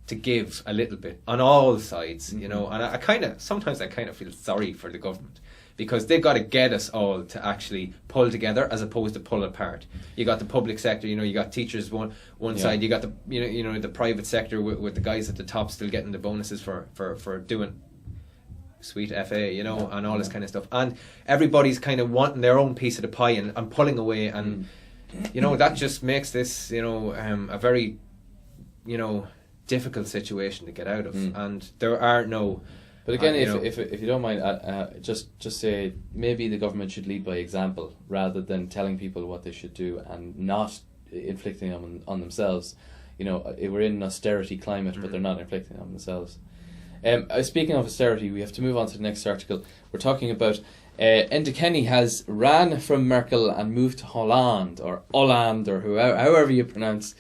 to give a little bit on all sides, and I sometimes feel sorry for the government, because they've got to get us all to actually pull together as opposed to pull apart. You got the public sector, you got teachers one side, you got the the private sector with the guys at the top still getting the bonuses for doing sweet FA, and all this kind of stuff, and everybody's kind of wanting their own piece of the pie and pulling away, and that just makes this a very difficult situation to get out of, and there are no. But again, if you don't mind, just say maybe the government should lead by example rather than telling people what they should do and not inflicting them on themselves. We're in an austerity climate, but they're not inflicting on themselves. Speaking of austerity, we have to move on to the next article. We're talking about Enda Kenny has ran from Merkel and moved to Hollande or however you pronounce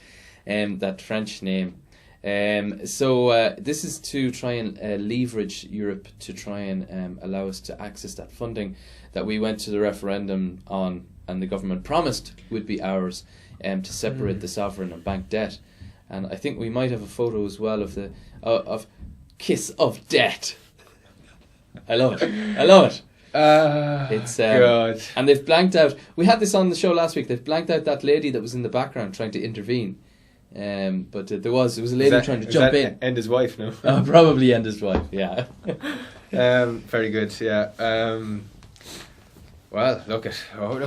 that French name. So this is to try and leverage Europe to try and allow us to access that funding that we went to the referendum on, and the government promised would be ours, to separate the sovereign and bank debt. And I think we might have a photo as well of Kiss of Death. I love it. It's God. And they've blanked out. We had this on the show last week. They've blanked out that lady that was in the background trying to intervene. But it was a lady trying to jump in. And his wife, no? Probably and his wife. Yeah. Very good. Yeah. Well, look at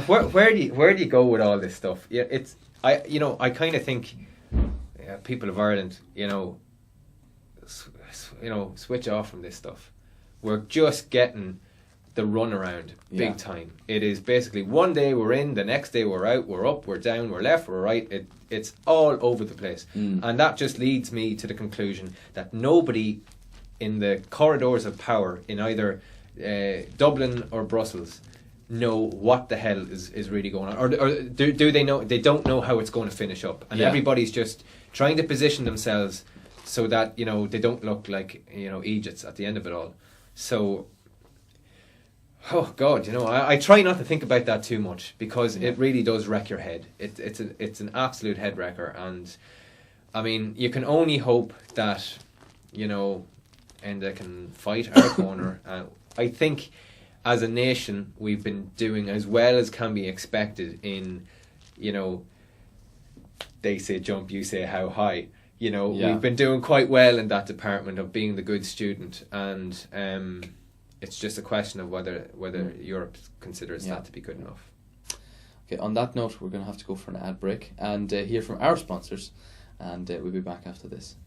where do you go with all this stuff? Yeah, I kind of think people of Ireland, switch off from this stuff. We're just getting the runaround big time. It is basically one day we're in, the next day we're out, we're up, we're down, we're left, we're right. It's all over the place. And that just leads me to the conclusion that nobody in the corridors of power in either Dublin or Brussels know what the hell is really going on, or do they know? They don't know how it's going to finish up, and everybody's just trying to position themselves so that they don't look like Egypts at the end of it all. So, oh God, I try not to think about that too much, because it really does wreck your head. It's an absolute head wrecker, and I mean, you can only hope that Enda can fight our corner. I think, as a nation, we've been doing as well as can be expected in, they say jump, you say how high. We've been doing quite well in that department of being the good student, and it's just a question of whether Europe considers that to be good enough. Okay, on that note, we're going to have to go for an ad break and hear from our sponsors, and we'll be back after this.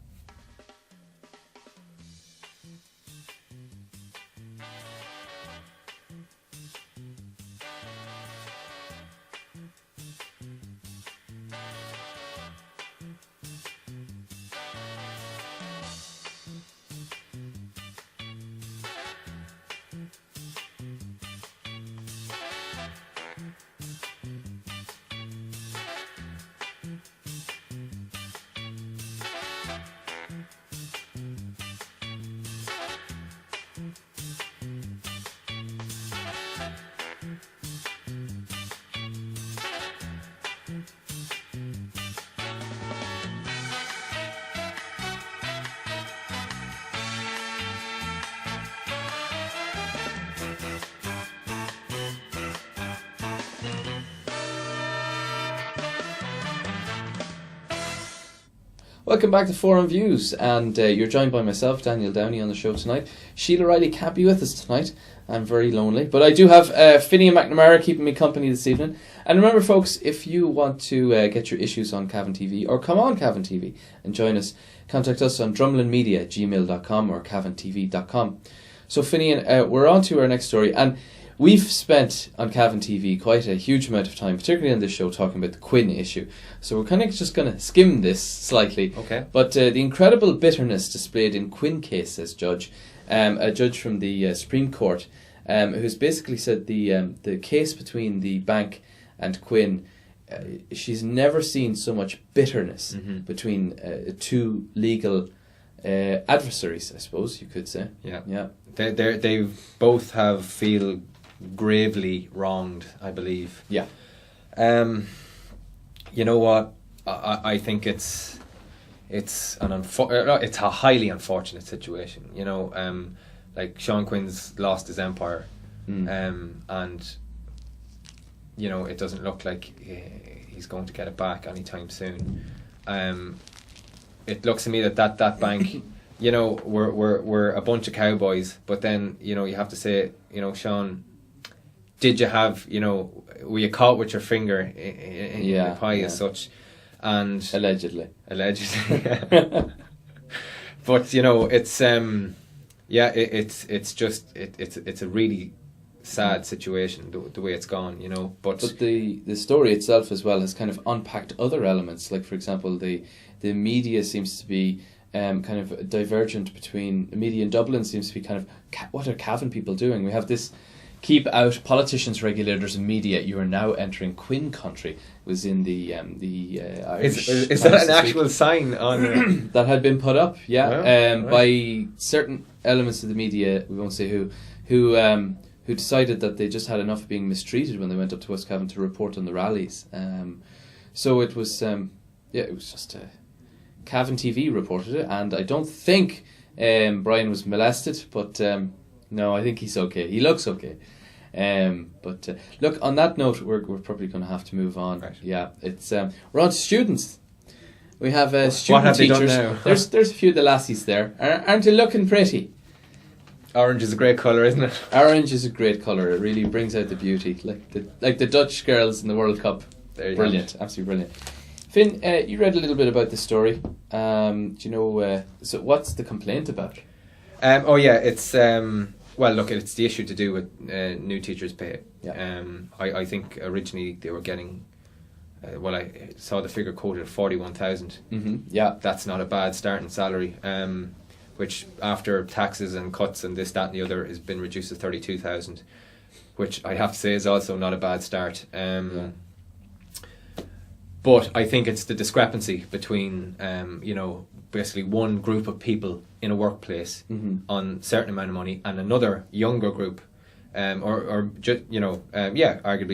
Welcome back to Forum Views, and you're joined by myself, Daniel Downey, on the show tonight. Sheila Riley can't be with us tonight. I'm very lonely, but I do have Finian McNamara keeping me company this evening. And remember, folks, if you want to get your issues on Cavan TV, or come on Cavan TV and join us, contact us on drumlinmedia@gmail.com or cavantv.com. So Finian, we're on to our next story, and we've spent on Cavan TV quite a huge amount of time, particularly on this show, talking about the Quinn issue. So we're kind of just going to skim this slightly. Okay. But the incredible bitterness displayed in Quinn case, says judge, a judge from the Supreme Court, who's basically said the case between the bank and Quinn, she's never seen so much bitterness between two legal adversaries, I suppose you could say. Yeah. They both feel gravely wronged, I believe. Yeah. You know what? I think it's a highly unfortunate situation. Like Sean Quinn's lost his empire, and it doesn't look like he's going to get it back anytime soon. It looks to me that bank, we're a bunch of cowboys, but then you have to say, Sean, did you have, were you caught with your finger in your pie as such? And Allegedly. But it's a really sad situation the way it's gone, but the story itself as well has kind of unpacked other elements, like for example the media seems to be kind of divergent between the media in Dublin seems to be kind of what are Cavan people doing? We have this keep out politicians, regulators and media, you are now entering Quinn country, was in the Irish is that an actual sign on that had been put up right. by certain elements of the media, we won't say who decided that they just had enough of being mistreated when they went up to West Cavan to report on the rallies. So it was it was just Cavan TV reported it, and I don't think Brian was molested, but no, I think he's okay. He looks okay. But look, on that note, we're probably going to have to move on. Right. Yeah, it's we're on to students. We have student what have teachers. they done now? There's a few of the lassies there. Aren't they looking pretty? Orange is a great colour, isn't it? Orange is a great colour. It really brings out the beauty, like the Dutch girls in the World Cup. Brilliant, absolutely brilliant. Finn, you read a little bit about the story. Do you know? So, what's the complaint about? Oh yeah, it's well, look, it's the issue to do with new teachers' pay. Yeah. I think originally they were getting. Well, I saw the figure quoted at 41,000. Mm-hmm. Yeah, that's not a bad starting salary. Which after taxes and cuts and this, that, and the other has been reduced to 32,000, which I have to say is also not a bad start. But I think it's the discrepancy between, basically one group of people in a workplace on a certain amount of money and another younger group, arguably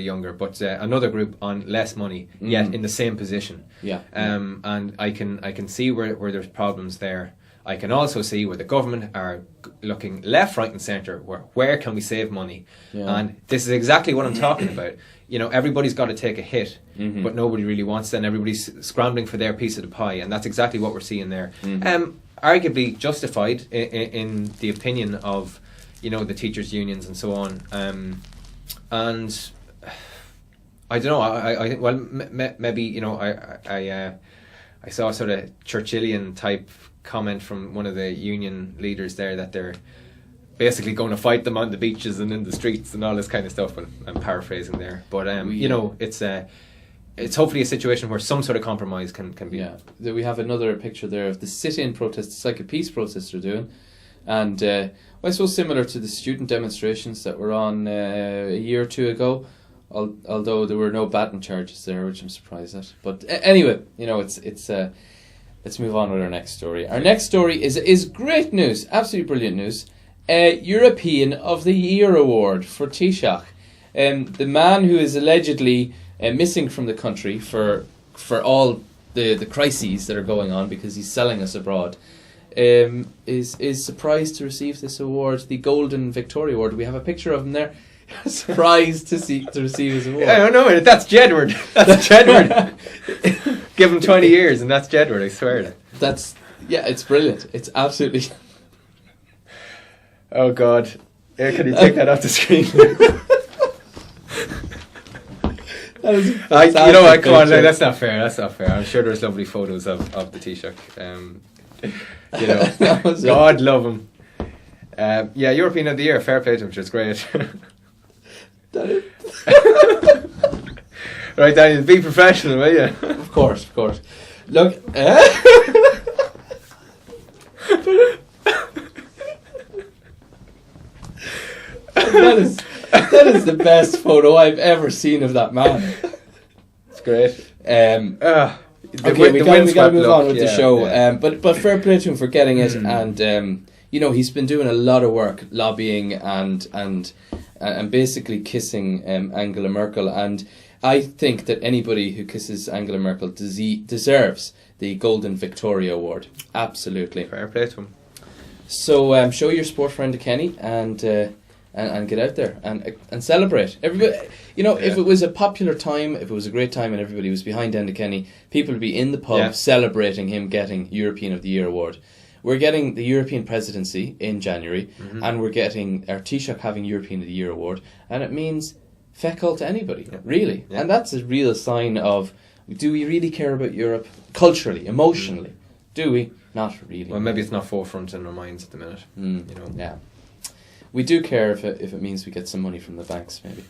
younger, but another group on less money, yet in the same position. Yeah. And I can see where there's problems there. I can also see where the government are looking left, right and centre, where can we save money? Yeah. And this is exactly what I'm talking about. Everybody's got to take a hit, but nobody really wants to, and everybody's scrambling for their piece of the pie, and that's exactly what we're seeing there. Arguably justified in the opinion of, the teachers' unions and so on. And I don't know, I think, well, maybe, I saw a sort of Churchillian type comment from one of the union leaders there that they're basically going to fight them on the beaches and in the streets and all this kind of stuff. But I'm paraphrasing there. But it's hopefully a situation where some sort of compromise can be. Yeah, we have another picture there of the sit-in protest. It's like a peace protest they're doing, and I suppose similar to the student demonstrations that were on a year or two ago. Although there were no batting charges there, which I'm surprised at. But anyway, it's. Let's move on with our next story. Our next story is great news, absolutely brilliant news. European of the Year award for Taoiseach. The man who is allegedly missing from the country for all the crises that are going on because he's selling us abroad, is surprised to receive this award, the Golden Victoria Award. We have a picture of him there. Surprised to receive his award. I don't know, that's Jedward. That's Jedward. Give him 20 years and that's Jedward, I swear. It's brilliant. It's absolutely... Oh God. Yeah, can you take that off the screen? Come on, no, that's not fair. I'm sure there's lovely photos of the Taoiseach. God love him. European of the Year, fair play to him, which is great. Right, Daniel, be professional, will you? Of course. Look, that is the best photo I've ever seen of that man. It's great. Okay, we got to move on with the show. Yeah. But fair play to him for getting it, and he's been doing a lot of work lobbying and basically kissing Angela Merkel, and I think that anybody who kisses Angela Merkel deserves the Golden Victoria Award. Absolutely. Fair play to him. So show your support for Enda Kenny and get out there and celebrate. Everybody, if it was a popular time, if it was a great time and everybody was behind Enda Kenny, people would be in the pub celebrating him getting European of the Year award. We're getting the European presidency in January, and we're getting our Taoiseach having European of the Year award, and it means feck all to anybody, really. Yeah. And that's a real sign of, do we really care about Europe culturally, emotionally? Do we? Not really. Well, maybe it's not forefront in our minds at the minute. Yeah. We do care if it means we get some money from the banks, maybe.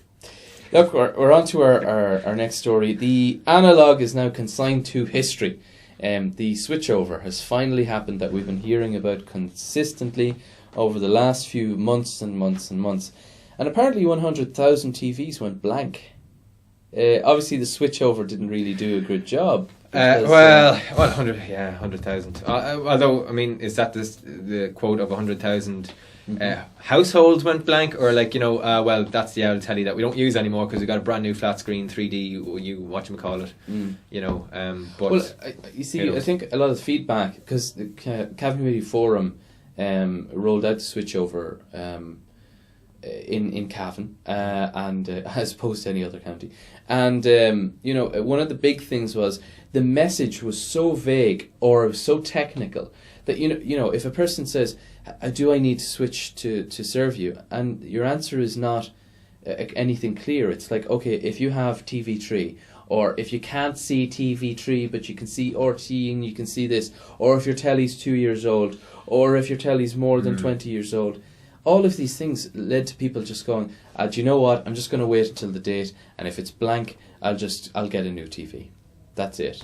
Look, we're on to our next story. The analogue is now consigned to history. The switchover has finally happened that we've been hearing about consistently over the last few months and months and months. And apparently 100,000 TVs went blank. Obviously the switchover didn't really do a good job. Because, 100,000. Although, I mean, is that the quote of 100,000 households went blank, or that's the old telly that we don't use anymore because we got a brand new flat screen 3D. You whatchamacallit, But well, you see, I think a lot of the feedback, because the Cavan Community Forum rolled out the switchover in Cavan, and as opposed to any other county. And one of the big things was the message was so vague or so technical that if a person says, "Do I need to switch to serve you?" and your answer is not anything clear. It's like, okay, if you have TV3, or if you can't see TV3 but you can see RT and you can see this, or if your telly's 2 years old, or if your telly's more than 20 years old. All of these things led to people just going, do you know what, I'm just going to wait until the date, and if it's blank, I'll get a new TV. That's it.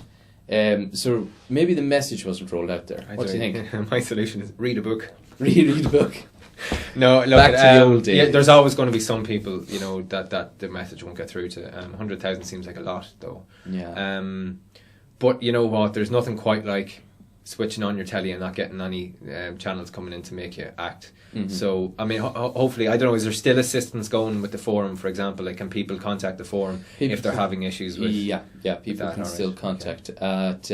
So maybe the message wasn't rolled out there. What do you think? My solution is read a book. Read a book. No, look, back to the old days. Yeah, there's always going to be some people, that the message won't get through to. 100,000 seems like a lot, though. Yeah. But you know what? There's nothing quite like switching on your telly and not getting any channels coming in to make you act. Mm-hmm. So, I mean, hopefully, I don't know, is there still assistance going with the forum, for example? Like, can people contact the forum if they're having issues with... Yeah, people can still contact at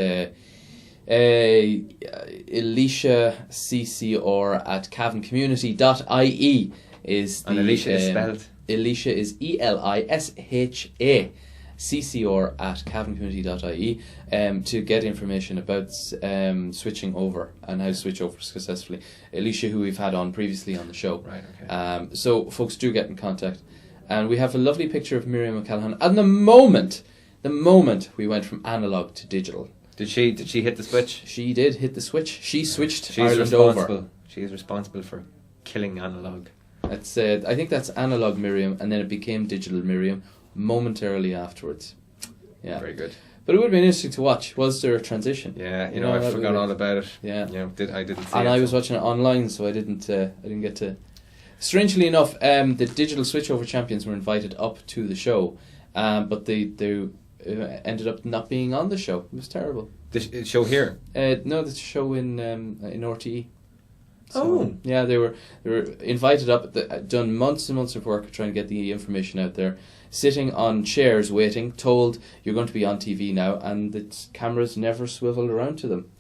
Alicia CCR at cavencommunity.ie is the... And Alicia is spelled? Alicia is ELISHA. CCR at cavencommunity.ie to get information about switching over and how to switch over successfully. Alicia, who we've had on previously on the show. Right, okay. So folks, do get in contact. And we have a lovely picture of Miriam O'Callaghan. And the moment we went from analog to digital. Did she hit the switch? She did hit the switch. She switched Ireland over. She is responsible for killing analog. That's I think that's analog Miriam, and then it became digital Miriam momentarily afterwards. Yeah, very good. But it would have been interesting to watch. Was there a transition? Yeah, I forgot all about it. Yeah, I didn't see it. And I was watching it online, so I didn't get to. Strangely enough, the digital switchover champions were invited up to the show, but they ended up not being on the show. It was terrible. The show here? No, the show in RTE. So, yeah, they were invited up, done months and months of work trying to get the information out there, sitting on chairs waiting, told you're going to be on TV now, and the cameras never swiveled around to them.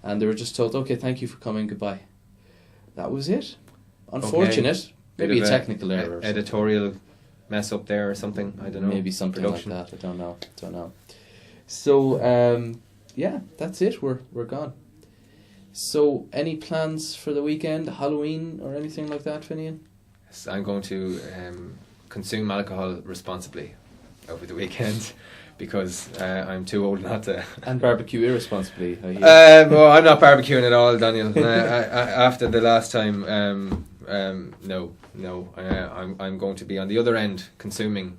And they were just told, okay, thank you for coming, goodbye. That was it. Unfortunate. Okay. Maybe a technical error. Editorial mess up there or something, I don't know. Maybe something production. Like that, I don't know. So, yeah, that's it, we're gone. So, any plans for the weekend, Halloween or anything like that, Finian? Yes, I'm going to consume alcohol responsibly over the weekend because I'm too old not to. And barbecue irresponsibly. Well, I'm not barbecuing at all, Daniel. After the last time, no. I'm going to be on the other end consuming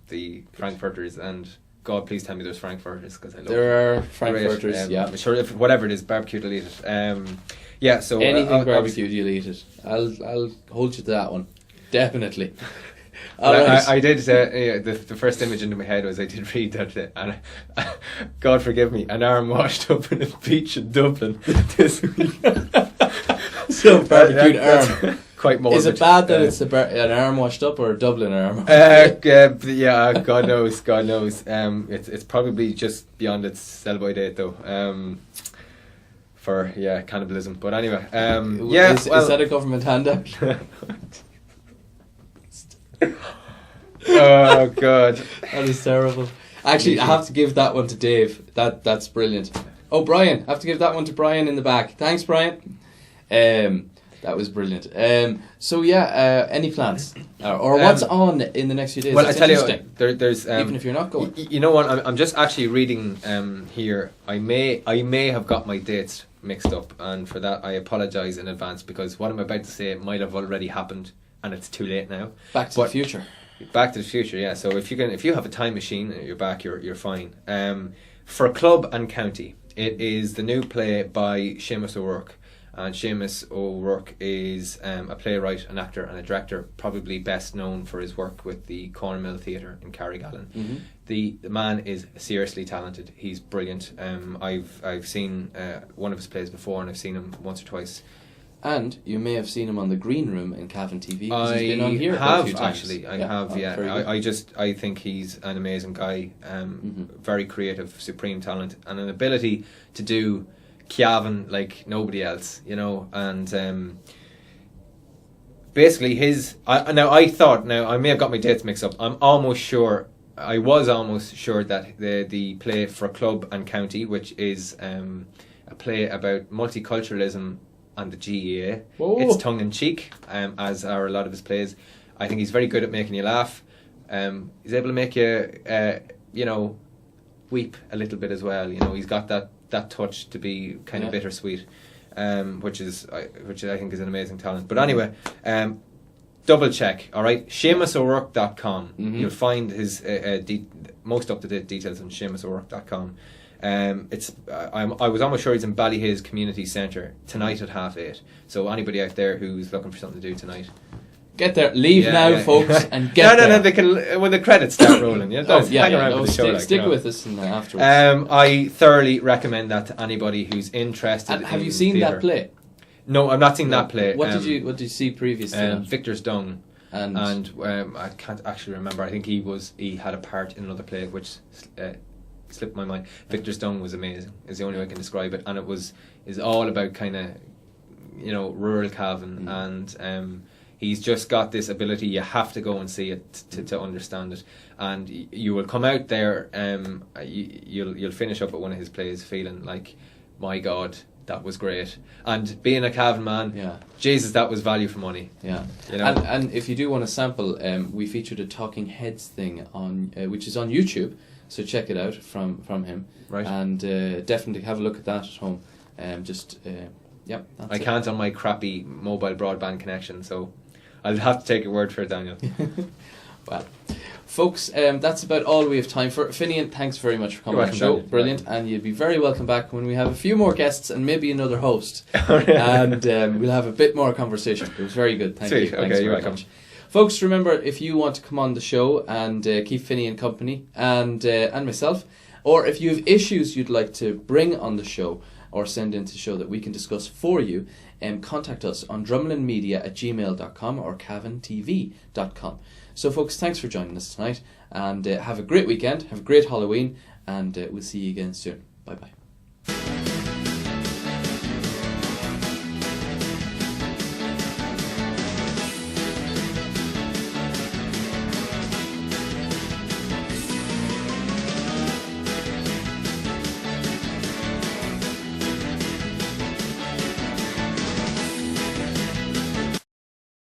the Frankfurters, and God, please tell me there's Frankfurters because I love there are Frankfurters. Yeah, I'm sure if whatever it is, barbecue, you'll eat it. Yeah, so anything barbecued, you'll eat it. I'll hold you to that one, definitely. I did. The first image into my head was I did read that, and God forgive me, an arm washed up in a beach in Dublin this week. So barbecued arm. Quite morbid. Is it bad that it's an arm washed up or a Dublin arm? Yeah, God knows. It's probably just beyond its sell-by date though. For cannibalism. But anyway, is that a government handout? Oh God, that is terrible. Actually, I have to give that one to Dave. That's brilliant. Oh, Brian, I have to give that one to Brian in the back. Thanks, Brian. That was brilliant. So any plans or what's on in the next few days? Well, I tell you, there's even if you're not going. You know what? I'm just actually reading here. I may have got my dates mixed up, and for that I apologise in advance because what I'm about to say might have already happened, and it's too late now. Back to the Future. Back to the Future, yeah. So if you have a time machine at your back, you're fine. For club and county, it is the new play by Seamus O'Rourke. And Seamus O'Rourke is a playwright, an actor and a director, probably best known for his work with the Cornmill Theatre in Carrigallen. Mm-hmm. The man is seriously talented. He's brilliant. I've seen one of his plays before, and I've seen him once or twice. And you may have seen him on the Green Room in Cavan TV because he's been on here a few times. Actually, I have. I think he's an amazing guy. Very creative, supreme talent, and an ability to do Cavan like nobody else, you know, and basically I may have got my dates mixed up. I was almost sure that the play For Club and County, which is a play about multiculturalism and the GEA. Whoa. It's tongue in cheek, as are a lot of his plays. I think he's very good at making you laugh. He's able to make you, you know, weep a little bit as well. You know, he's got that touch to be kind of bittersweet, which I think is an amazing talent. But anyway, double check, all right? SeamusO'Rourke.com. You'll find his most up to date details on SeamusO'Rourke.com. I was almost sure he's in Ballyhaise Community Centre tonight at 8:30. So anybody out there who's looking for something to do tonight, get there. Leave now, folks, and get there. No. They can when the credits start rolling. Yeah, hang around for the show. Stick with us afterwards. I thoroughly recommend that to anybody who's interested. And have you seen theatre? That play? No, I've not seen that play. What did you see previously? Victor's Dung, and I can't actually remember. I think he had a part in another play which slipped my mind. Victor's Dung was amazing. Is the only way I can describe it, and is all about kind of, you know, rural Cavan, and he's just got this ability. You have to go and see it to understand it, and you will come out there. You'll finish up at one of his plays feeling like, my God, that was great. And being a Cavan man, Jesus, that was value for money. Yeah, you know. And if you do want to sample, we featured a Talking Heads thing on which is on YouTube. So check it out from him, right? And definitely have a look at that at home. I can't on my crappy mobile broadband connection, so I'll have to take your word for it, Daniel. Well, folks, that's about all we have time for. Finian, thanks very much for coming on the show. Brilliant, and you'll be very welcome back when we have a few more guests and maybe another host, and we'll have a bit more conversation. It was very good. Thank you. Thanks very much. Folks, remember, if you want to come on the show and keep Finian company and myself, or if you have issues you'd like to bring on the show or send in to the show that we can discuss for you, contact us on drumlinmedia@gmail.com or cavantv.com. So, folks, thanks for joining us tonight, and have a great weekend, have a great Halloween, and we'll see you again soon. Bye-bye.